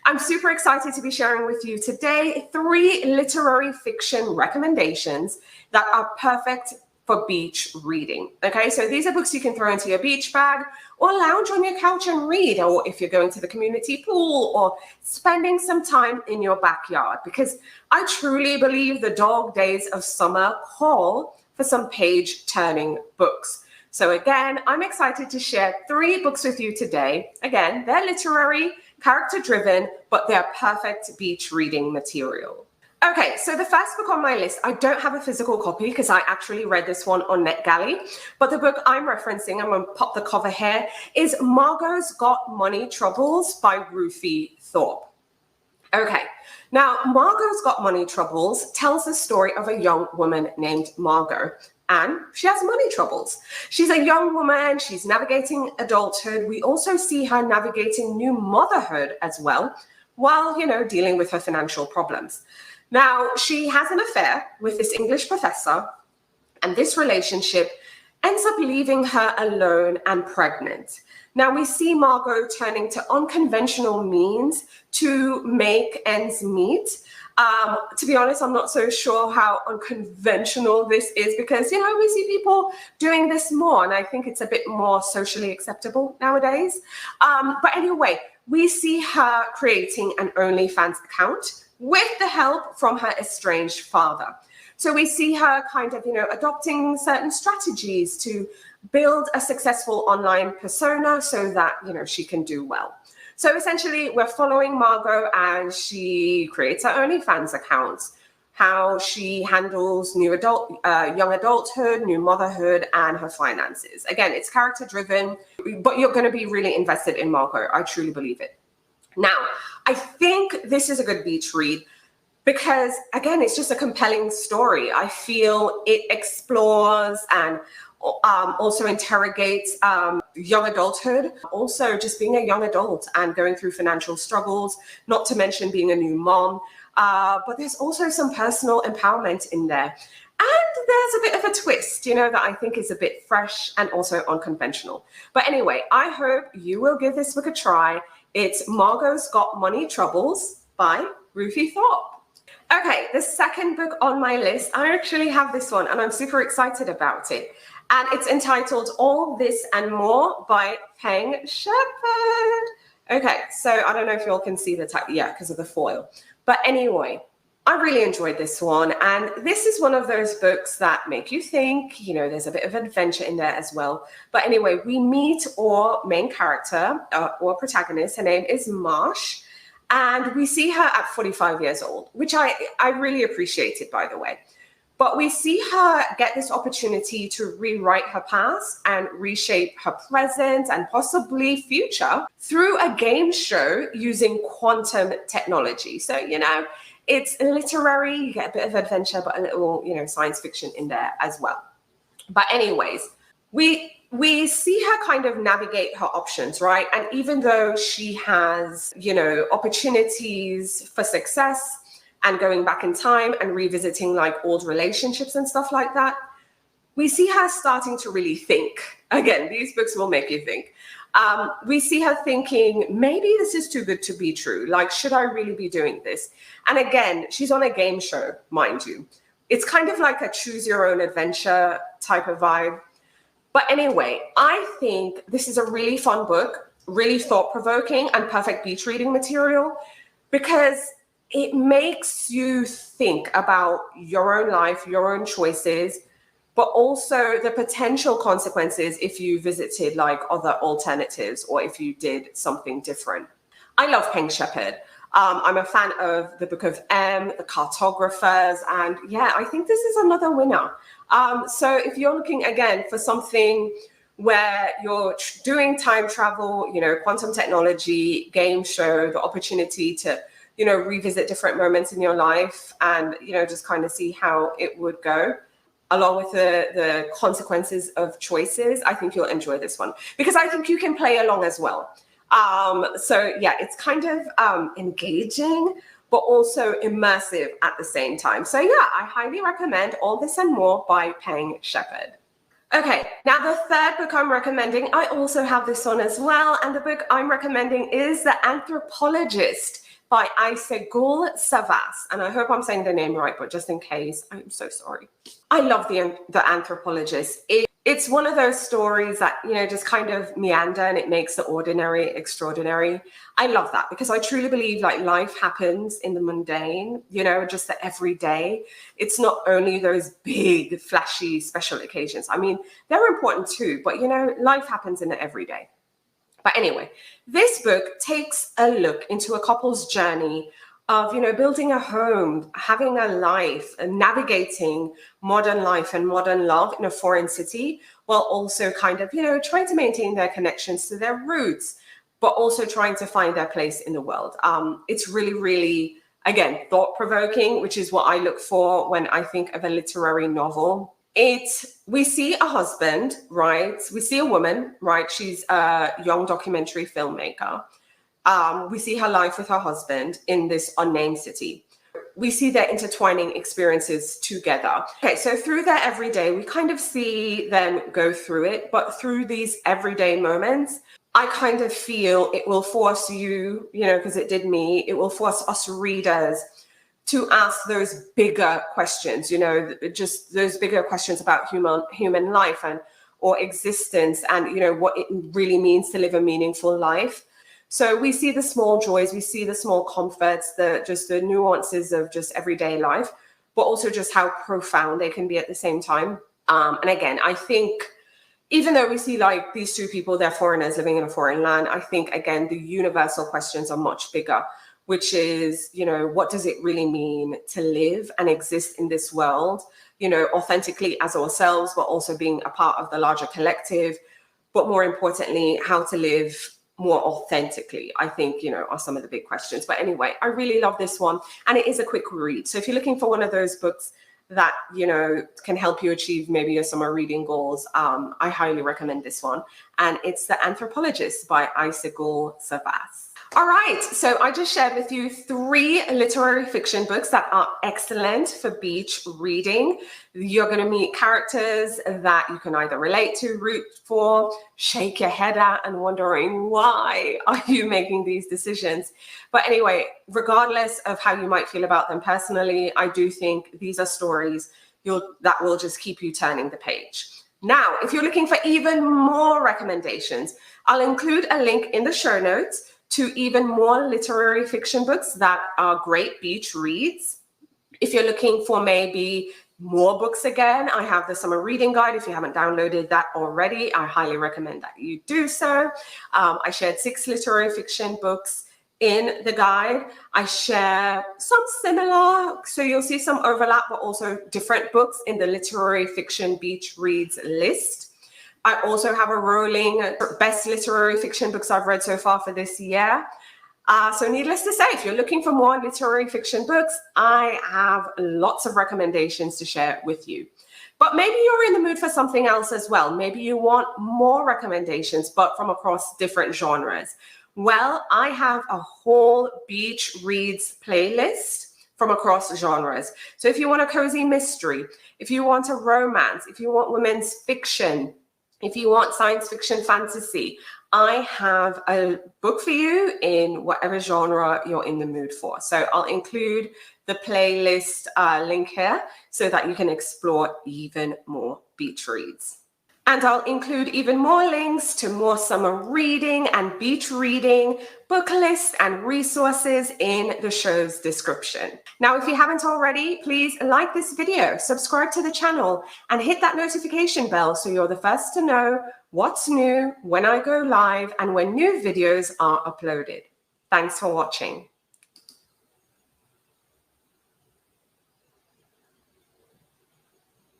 I'm super excited to be sharing with you today 3 literary fiction recommendations that are perfect for beach reading. Okay, so these are books you can throw into your beach bag or lounge on your couch and read, or if you're going to the community pool or spending some time in your backyard, because I truly believe the dog days of summer call for some page-turning books. So again, I'm excited to share 3 books with you today. Again, they're literary, character-driven, but they're perfect beach reading material. Okay, so the first book on my list, I don't have a physical copy because I actually read this one on NetGalley, but the book I'm referencing, I'm going to pop the cover here, is Margot's Got Money Troubles by Ruthie Thorpe. Okay, now Margot's Got Money Troubles tells the story of a young woman named Margot, and she has money troubles. She's a young woman, she's navigating adulthood. We also see her navigating new motherhood as well, while, dealing with her financial problems. Now, she has an affair with this English professor, and this relationship ends up leaving her alone and pregnant. Now, we see Margot turning to unconventional means to make ends meet. To be honest, I'm not so sure how unconventional this is because, we see people doing this more, and I think it's a bit more socially acceptable nowadays. But anyway, we see her creating an OnlyFans account with the help from her estranged father. So we see her kind of, adopting certain strategies to build a successful online persona so that, she can do well. So essentially, we're following Margot as she creates her OnlyFans accounts, how she handles young adulthood, new motherhood, and her finances. Again, it's character-driven, but you're going to be really invested in Margot. I truly believe it. Now, I think this is a good beach read because, again, it's just a compelling story. I feel it explores and also interrogates young adulthood, also just being a young adult and going through financial struggles, not to mention being a new mom. But there's also some personal empowerment in there. And there's a bit of a twist, that I think is a bit fresh and also unconventional. But anyway, I hope you will give this book a try. It's Margot's Got Money Troubles by Ruthie Thorpe. Okay, the second book on my list, I actually have this one and I'm super excited about it. And it's entitled All This and More by Peng Shepherd. Okay, so I don't know if you all can see the title, yeah, because of the foil. But anyway, I really enjoyed this one. And this is one of those books that make you think, there's a bit of adventure in there as well. But anyway, we meet our main character, or protagonist. Her name is Marsh. And we see her at 45 years old, which I really appreciated, by the way. But we see her get this opportunity to rewrite her past and reshape her present and possibly future through a game show using quantum technology. So, it's literary, you get a bit of adventure, but a little, science fiction in there as well. But anyways, we see her kind of navigate her options, right? And even though she has, opportunities for success and going back in time and revisiting like old relationships and stuff like that, we see her starting to really think. Again, these books will make you think. We see her thinking, maybe this is too good to be true. Like, should I really be doing this? And again, she's on a game show, mind you. It's kind of like a choose your own adventure type of vibe. But anyway, I think this is a really fun book, really thought-provoking and perfect beach reading material because it makes you think about your own life, your own choices, but also the potential consequences if you visited like other alternatives or if you did something different. I love Peng Shepherd. I'm a fan of the Book of M, The Cartographers, and yeah, I think this is another winner. So if you're looking again for something where you're doing time travel, quantum technology, game show, the opportunity to, revisit different moments in your life and, just kind of see how it would go, along with the consequences of choices, I think you'll enjoy this one because I think you can play along as well. So yeah, it's kind of engaging, but also immersive at the same time. So yeah, I highly recommend All This and More by Peng Shepherd. Okay, now the third book I'm recommending, I also have this one as well. And the book I'm recommending is The Anthropologist by Aysegul Savas. And I hope I'm saying the name right, but just in case, I'm so sorry. I love The Anthropologist. It's one of those stories that, just kind of meander and it makes the ordinary extraordinary. I love that because I truly believe like life happens in the mundane, just the everyday. It's not only those big, flashy, special occasions. I mean, they're important too, but life happens in the everyday. But anyway, this book takes a look into a couple's journey of, building a home, having a life, and navigating modern life and modern love in a foreign city, while also kind of, trying to maintain their connections to their roots, but also trying to find their place in the world. It's really, really, again, thought-provoking, which is what I look for when I think of a literary novel. We see a husband, right? We see a woman, right? She's a young documentary filmmaker. We see her life with her husband in this unnamed city. We see their intertwining experiences together. Okay, so through their everyday, we kind of see them go through it, but through these everyday moments, I kind of feel it will force you, because it did me, it will force us readers to ask those bigger questions, just those bigger questions about human life or existence and, what it really means to live a meaningful life. So we see the small joys, we see the small comforts, the nuances of just everyday life, but also just how profound they can be at the same time. And again, I think even though we see like these two people, they're foreigners living in a foreign land, I think, again, the universal questions are much bigger, which is, what does it really mean to live and exist in this world, authentically as ourselves, but also being a part of the larger collective, but more importantly, how to live more authentically, I think, are some of the big questions. But anyway, I really love this one. And it is a quick read. So if you're looking for one of those books that, can help you achieve maybe your summer reading goals, I highly recommend this one. And it's The Anthropologist by Aysegul Savas. All right, so I just shared with you 3 literary fiction books that are excellent for beach reading. You're going to meet characters that you can either relate to, root for, shake your head at, and wondering why are you making these decisions. But anyway, regardless of how you might feel about them personally, I do think these are stories that will just keep you turning the page. Now, if you're looking for even more recommendations, I'll include a link in the show notes to even more literary fiction books that are great beach reads. If you're looking for maybe more books again, I have the summer reading guide. If you haven't downloaded that already, I highly recommend that you do so. I shared 6 literary fiction books in the guide. I share some similar, so you'll see some overlap, but also different books in the literary fiction beach reads list. I also have a rolling best literary fiction books I've read so far for this year. So needless to say, if you're looking for more literary fiction books, I have lots of recommendations to share with you. But maybe you're in the mood for something else as well. Maybe you want more recommendations, but from across different genres. Well, I have a whole beach reads playlist from across genres. So if you want a cozy mystery, if you want a romance, if you want women's fiction, if you want science fiction, fantasy, I have a book for you in whatever genre you're in the mood for. So I'll include the playlist link here so that you can explore even more beach reads. And I'll include even more links to more summer reading and beach reading, book lists and resources in the show's description. Now, if you haven't already, please like this video, subscribe to the channel, and hit that notification bell so you're the first to know what's new, when I go live, and when new videos are uploaded. Thanks for watching.